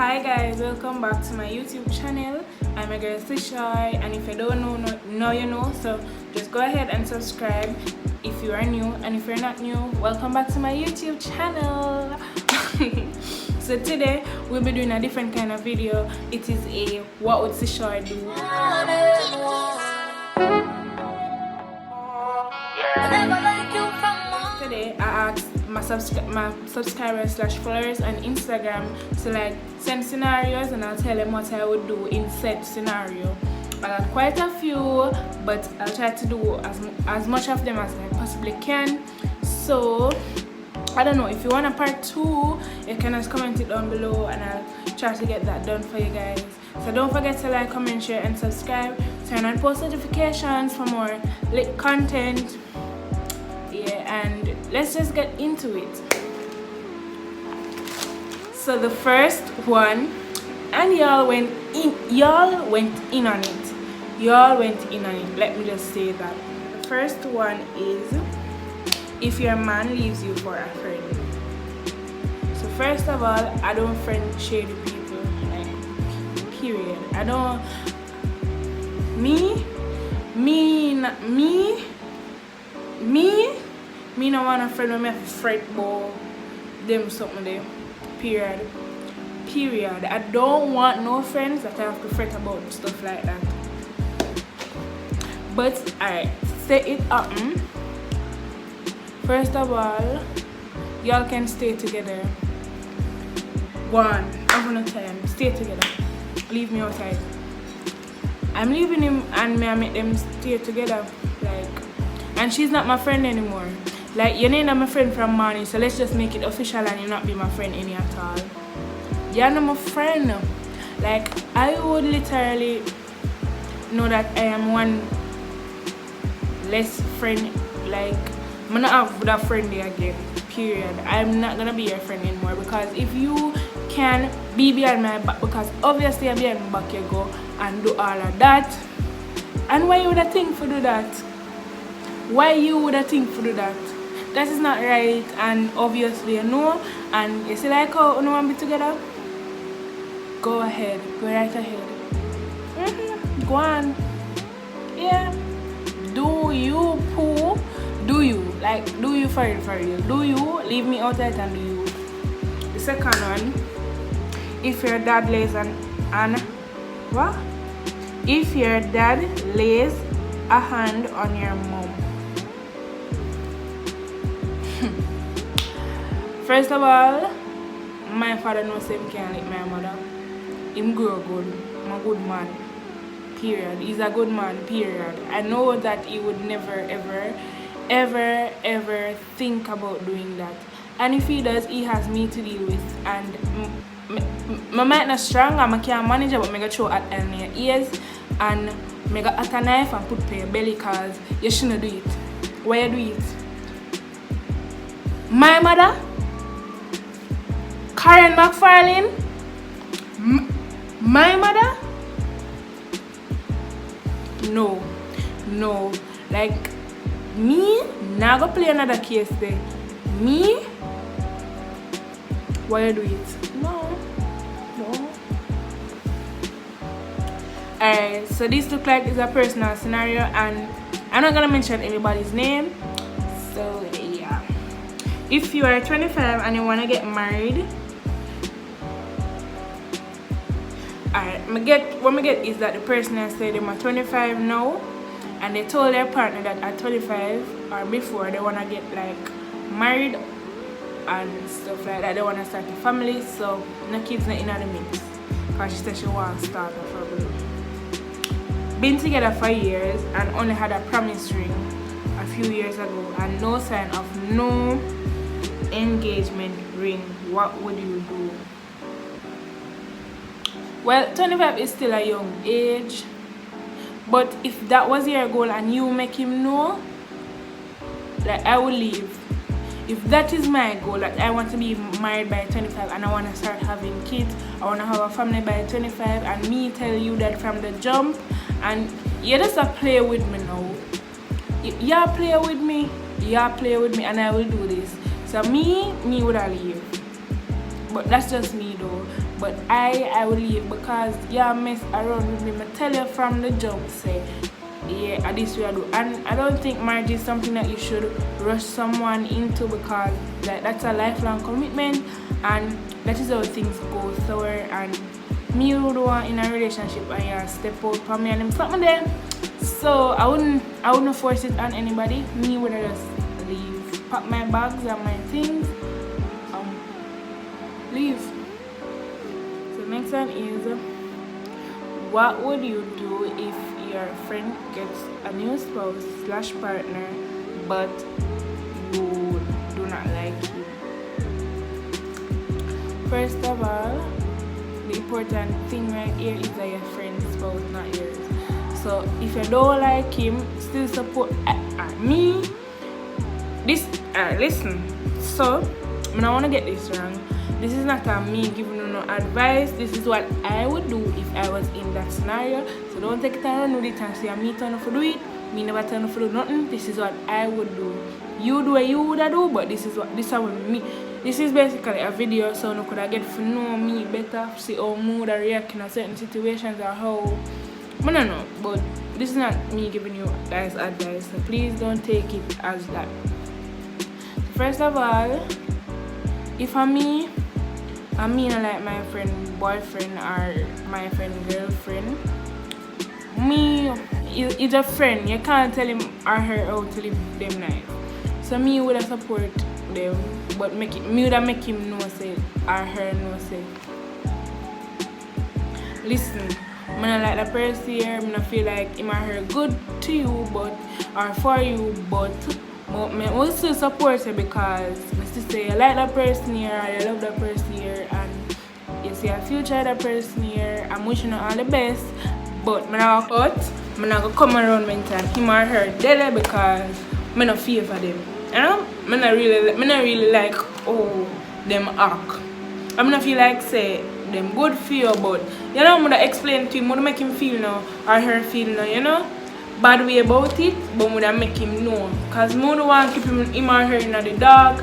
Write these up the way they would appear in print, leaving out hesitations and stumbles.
Hi guys, welcome back to my YouTube channel. I'm your girl Chesouye, and if you don't know, now you know, so just go ahead and subscribe if you are new, and if you're not new, welcome back to my YouTube channel. So today we'll be doing a different kind of video. It is a what would Chesouye do? Today I asked my subscribers / followers on Instagram to like send scenarios, and I'll tell them what I would do in said scenario. I got quite a few, but I'll try to do as much of them as I possibly can. So I don't know, if you want a part 2, you can just comment it down below and I'll try to get that done for you guys. So don't forget to like, comment, share and subscribe. Turn on post notifications for more lit content. Yeah, and let's just get into it. So the first one, and y'all went in on it. Let me just say that. The first one is if your man leaves you for a friend. So first of all, I don't friend shady people, like, period. I don't, me no want a friend with me have to fret about them something there. Period. I don't want no friends that I have to fret about stuff like that. But alright, say it happen. First of all, y'all can stay together. One, have no time. Stay together. Leave me outside. I'm leaving him and me I make them stay together. Like, and she's not my friend anymore. Like, you're not my friend from morning, so let's just make it official and you not be my friend any at all. You're not my friend. Like, I would literally know that I am one less friend. Like, I'm not have that friend there again. Period. I'm not gonna be your friend anymore, because if you can be behind my back, because obviously I'm behind my back, you go and do all of that. And why you would think for do that? Why you would think for do that? That is not right, and obviously you know, and you see like how you want to be together? Go ahead, go right ahead. Go on. Yeah. Do you poo? Do you? Like, do you for real? Do you? Leave me out there and do you? The second one, if your dad lays what? If your dad lays a hand on your mom. First of all, my father knows him can't like my mother. Him grow good. I'm a good man. Period. He's a good man. Period. I know that he would never ever think about doing that. And if he does, he has me to deal with. And I might not strong, I can't manage it, but I go throw at your ears and I go at a knife and put to your belly, because you shouldn't do it. Why you do it? My mother? Karen McFarlane? My mother? No. Like, me, now go play another case there. Me? Why you do it? No. Alright, so this look like it's a personal scenario, and I'm not gonna mention anybody's name. So yeah. If you are 25 and you wanna get married, alright, what I get is that the person has said they're 25 now, and they told their partner that at 25 or before they wanna get like married and stuff like that. They wanna start a family, so no kids not in the mix, because she said she wants to start a family. Been together for years and only had a promise ring a few years ago, and no sign of no engagement ring. What would you do? Well, 25 is still a young age, but if that was your goal and you make him know, like, I will leave. If that is my goal, that I want to be married by 25 and I want to start having kids, I want to have a family by 25, and me tell you that from the jump, and you just play with me now. You play with me, and I will do this. So me would I leave. But that's just me though. But I will leave because you mess around with me. I tell you from the jump, say, yeah, this way I do. And I don't think marriage is something that you should rush someone into, because that's a lifelong commitment, and that is how things go sour. And me would want in a relationship and you step out for me and them something there. So I wouldn't force it on anybody. Me would just leave, pack my bags and my things, leave. So next one is, what would you do if your friend gets a new spouse / partner but you do not like him? First of all, the important thing right here is that your friend's spouse, not yours. So if you don't like him, still support me. Listen. So I don't want to get this wrong. This is not me giving you no advice. This is what I would do if I was in that scenario. So don't take it and run with it and say me turn off to do it. Me never turn off to do nothing. This is what I would do. You do what you would do, but this is how me. This is basically a video so you could get to know me better, see how mood I react in certain situations or how. I don't know, but this is not me giving you guys advice. So please don't take it as that. First of all, if I'm me, I mean like my friend boyfriend or my friend girlfriend, me is a friend. You can't tell him or her how to live them life. So me would support them, but me would make him know say or her know say, listen, I don't like the person here. I don't feel like him or her good to you, but or for you, but I will still support you because I still say you like that person here or you love that person here and you see a future of that person here. I'm wishing you all the best, but I'm not going to come around and tell him or her dead because I don't feel for them. You know? I not really like how them act. I don't feel like say them good for you, but you know, I'm going to explain to him, I'm going to make him feel now or her feel now, you know? Bad way about it, but I'm going to make him know. Because I don't want to keep him or her in the dark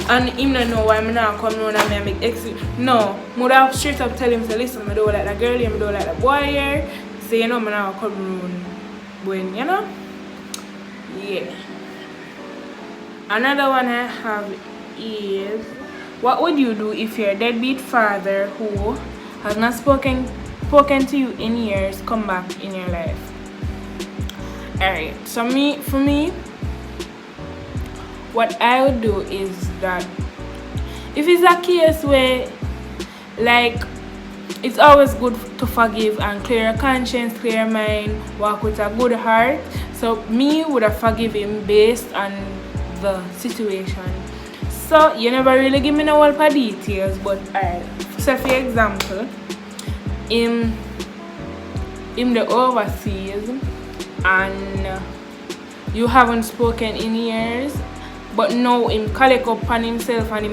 and him don't know why I'm not come around and I make exit. No, I'm going to straight up tell him, say, listen, I don't like the girl, I don't like the boy here. So you know, I'm not come around when, you know? Yeah. Another one I have is, what would you do if your deadbeat father who has not spoken to you in years come back in your life? Alright, so for me, what I would do is that if it's a case where like it's always good to forgive and clear your conscience, clear your mind, walk with a good heart. So me would have forgive him based on the situation. So you never really give me no whole of details, but so for example, in the overseas and you haven't spoken in years, but now him collect up on himself and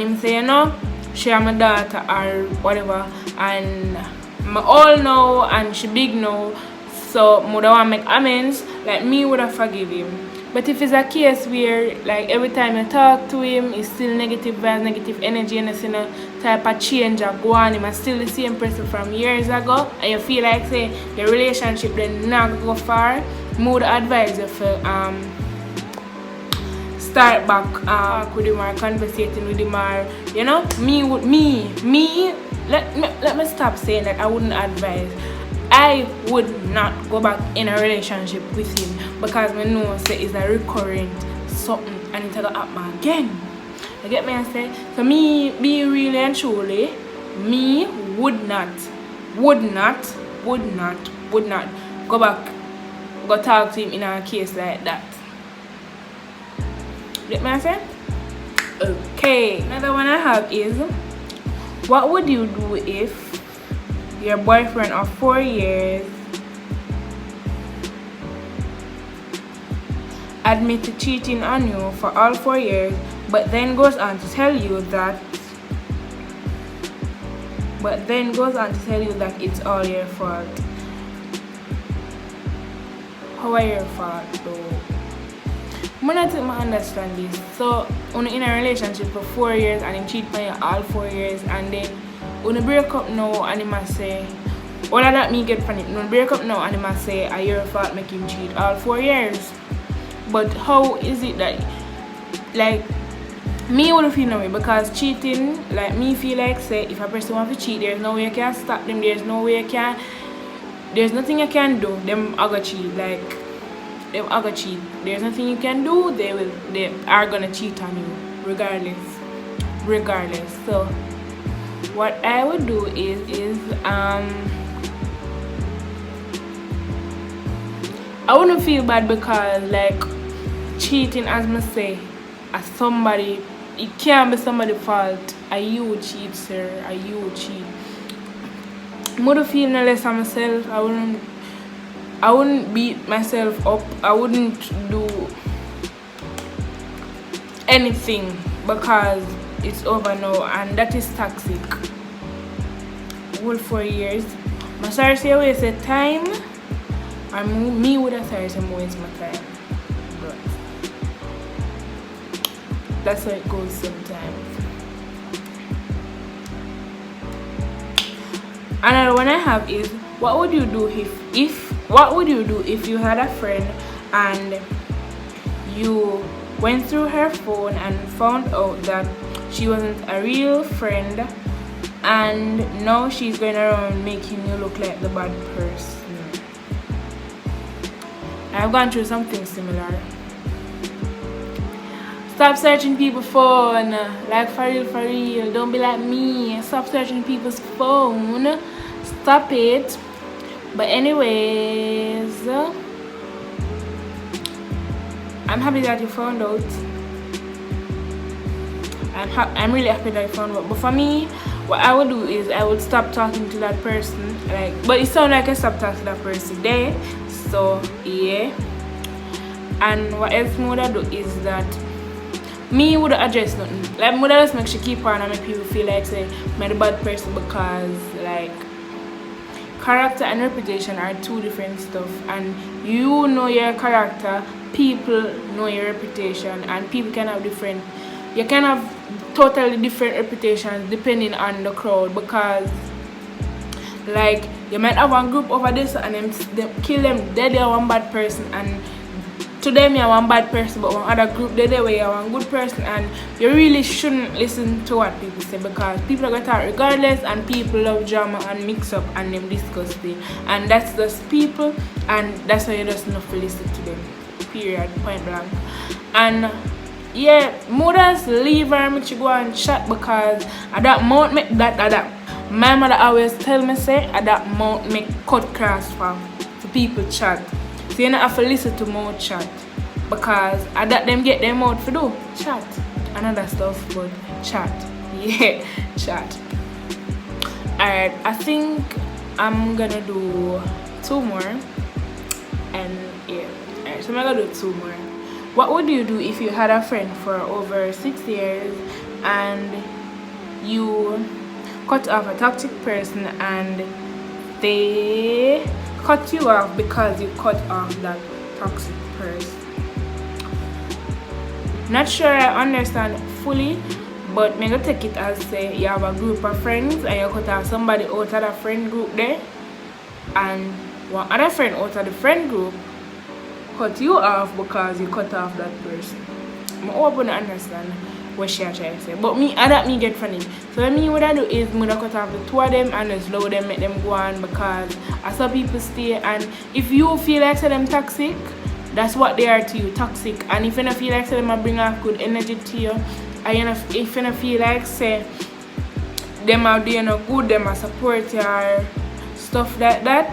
him say, you know, share my daughter or whatever, and I all know and she big now, so I don't want to make amends. Like me would have forgive him. But if it's a case where like every time you talk to him, it's still negative vibes, negative energy, and it's in a type of change or go on, him is still the same person from years ago, and you feel like say the relationship then not go far, I would advise you for start back with him or conversating with him, or you know, let me stop saying that I wouldn't advise. I would not go back in a relationship with him because I know say it's a recurrent something and it's gonna happen again. You get me I say? So me be really and truly, me would not go back, go talk to him in a case like that. You get me I say? Okay. Another one I have is, what would you do if your boyfriend of 4 years admit to cheating on you for all 4 years, but then goes on to tell you that it's all your fault? How are your fault though? I don't think I understand this. So, when in a relationship for 4 years and him cheat on you all 4 years, and then when you break up now and him a say, all of that me get from it. When you break up now and him a say, a your fault make him cheat all 4 years. But how is it that, like, me would feel no way, because cheating, like, me feel like, say, if a person want to cheat, there's no way you can stop them, there's nothing you can do, them are gonna cheat, like, them are gonna cheat. There's nothing you can do, they are gonna cheat on you, regardless. So, what I would do is I wouldn't feel bad because, like, cheating, as I say, as somebody, it can't be somebody's fault. You cheat, sir. You cheat. I wouldn't feel no less of myself. I wouldn't beat myself up. I wouldn't do anything because it's over now, and that is toxic. Whole 4 years. I'm sorry to say I wasted time. And me would have started to waste my time. But that's how it goes sometimes. Another one I have is, what would you do if you had a friend and you went through her phone and found out that she wasn't a real friend, and now she's going around making you look like the bad person? I've gone through something similar. Stop searching people's phone. Like, for real. Don't be like me. Stop searching people's phone. Stop it. But anyways, I'm happy that you found out. I'm really happy that you found out. But for me, what I would do is I would stop talking to that person. Like, but it sounds like I stopped talking to that person there. So yeah. And what else me would I do is that me would address nothing. Like, me would just make sure keep on and make people feel like, say, I'm the bad person, because, like, character and reputation are two different stuff, and you know your character, people know your reputation, and people can have different, you can have totally different reputations depending on the crowd, because, like, you might have one group over this and them kill them, they are one bad person, and to them you're one bad person, but one other group they where you're one good person, and you really shouldn't listen to what people say, because people are gonna talk regardless, and people love drama and mix up and them disgusting, and that's just people, and that's why you just not to listen to them, period, point blank. And yeah, mothers leave her and make you go and chat, because at that moment make that my mother always tell me, say, at that moment make cut cross for people chat. So you don't have to listen to more chat, because at that them get them out for do chat and other stuff, but chat, yeah, chat. Alright, I think I'm gonna do 2 more, and yeah, alright, so I'm gonna do 2 more. What would you do if you had a friend for over 6 years and you cut off a toxic person and they cut you off because you cut off that toxic person? Not sure I understand fully, but I'm gonna take it as, say, you have a group of friends and you cut off somebody out of the friend group there, and one other friend out of the friend group cut you off because you cut off that person. I'm open to understand what she trying to say, but me, that me get funny. So what I do is I'm gonna cut off the 2 of them and just load them, make them go on, because I saw people stay, and if you feel like say them toxic, that's what they are to you, toxic. And if you don't feel like say them bring off good energy to you, and if you don't feel like say them are doing good, them are support you or stuff like that,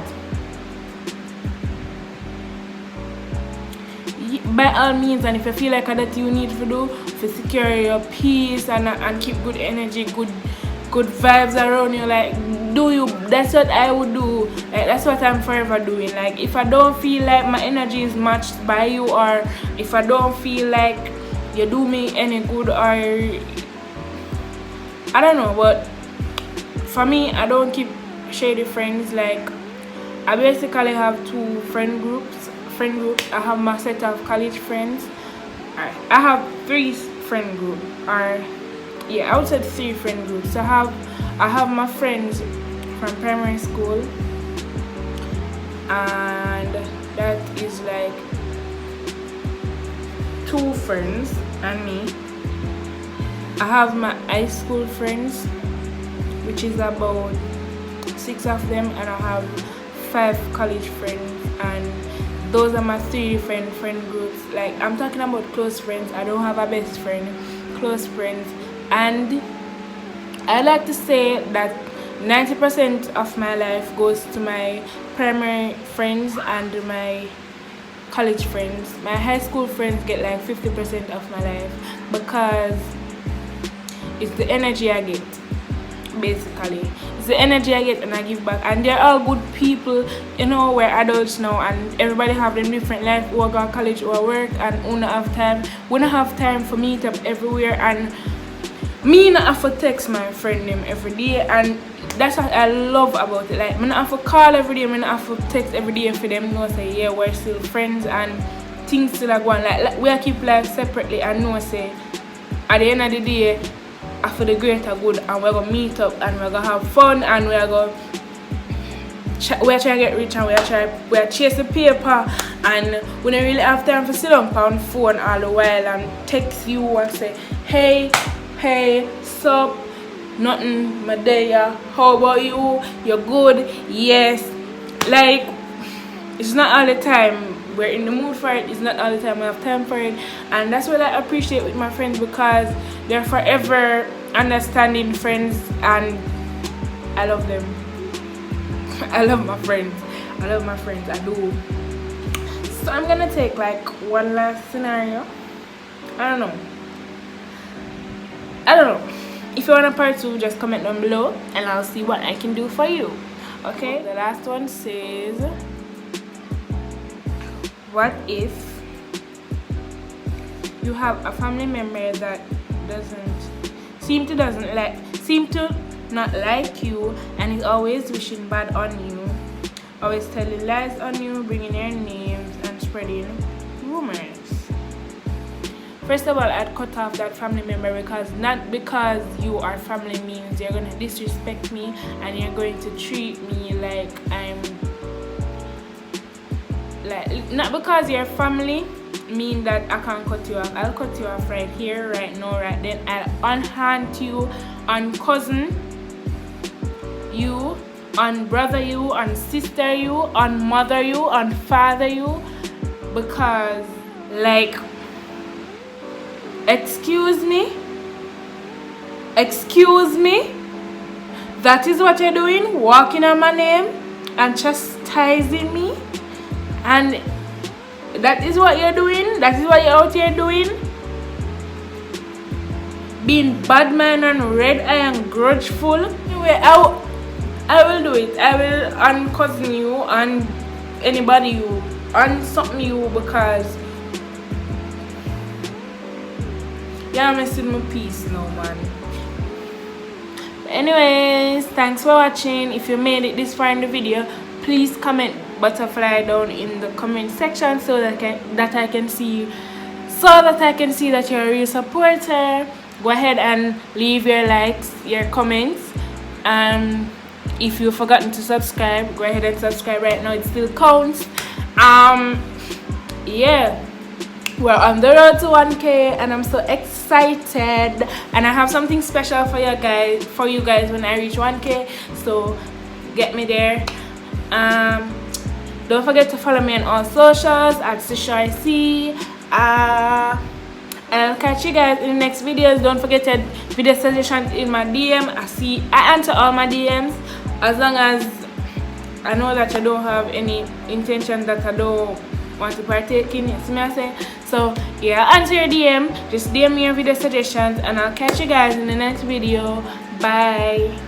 by all means, and if you feel like that you need to do to secure your peace and keep good energy, good vibes around you, like, do you, that's what I would do. Like, that's what I'm forever doing. Like, if I don't feel like my energy is matched by you, or if I don't feel like you do me any good, or I don't know, but for me, I don't keep shady friends. Like, I basically have 2 friend groups. I have my set of college friends. I have 3 friend groups, or yeah, I would say 3 friend groups. I have my friends from primary school, and that is like 2 friends and me. I have my high school friends, which is about 6 of them, and I have 5 college friends, and those are my 3 different friend groups. Like, I'm talking about close friends. I don't have a best friend, close friends. And I like to say that 90% of my life goes to my primary friends and my college friends. My high school friends get like 50% of my life, because it's the energy I get. Basically, it's the energy I get and I give back, and they're all good people. You know, we're adults now, and everybody have them different life, who go to college or work, and who not have time. We don't have time for meet up everywhere, and me not have to text my friend them every day, and that's what I love about it. Like, me not have to call every day, me not have to text every day for them know say yeah, we're still friends and things still are going. Like we keep life separately, and know say at the end of the day, for the greater good, and we're gonna meet up and we're gonna have fun, and we're gonna trying to get rich, and we're chasing paper, and we don't really have time to sit on phone all the while and text you and say hey, sup, nothing, my day, how about you, you're good, yes. Like, it's not all the time we're in the mood for it, it's not all the time we have time for it, and that's what I appreciate with my friends, because they're forever understanding friends, and I love them. I love my friends, I do. So I'm gonna take like one last scenario. I don't know. If you want a part 2, just comment down below and I'll see what I can do for you. Okay, the last one says, what if you have a family member that seem to not like you, and is always wishing bad on you, always telling lies on you, bringing your names and spreading rumors? First of all, I'd cut off that family member, because not because you are family means you're gonna disrespect me and you're going to treat me like I'm like, not because you're family mean that I can't cut you off. I'll cut you off right here, right now, right then. I'll unhand you, on cousin you, on brother you, on sister you, on mother you, on father you, because like, excuse me, that is what you're doing, walking on my name and chastising me, and that is what you're doing, that is what you're out here doing, being bad man and red eye and grudgeful. Anyway, I will do it. I will uncousin you and anybody you and something you, because you're messing my peace now, man. But anyways, thanks for watching. If you made it this far in the video, please comment butterfly down in the comment section so that I can see that you're a real supporter. Go ahead and leave your likes, your comments, and if you've forgotten to subscribe, go ahead and subscribe right now, it still counts. Yeah, we're on the road to 1K and I'm so excited, and I have something special for you guys when I reach 1K, so get me there. Don't forget to follow me on all socials at Chesouye. I'll catch you guys in the next videos. Don't forget to video suggestions in my DM. I answer all my DMs, as long as I know that I don't have any intention that I don't want to partake in. You see me I say? So yeah, answer your DM. Just DM me your video suggestions, and I'll catch you guys in the next video. Bye.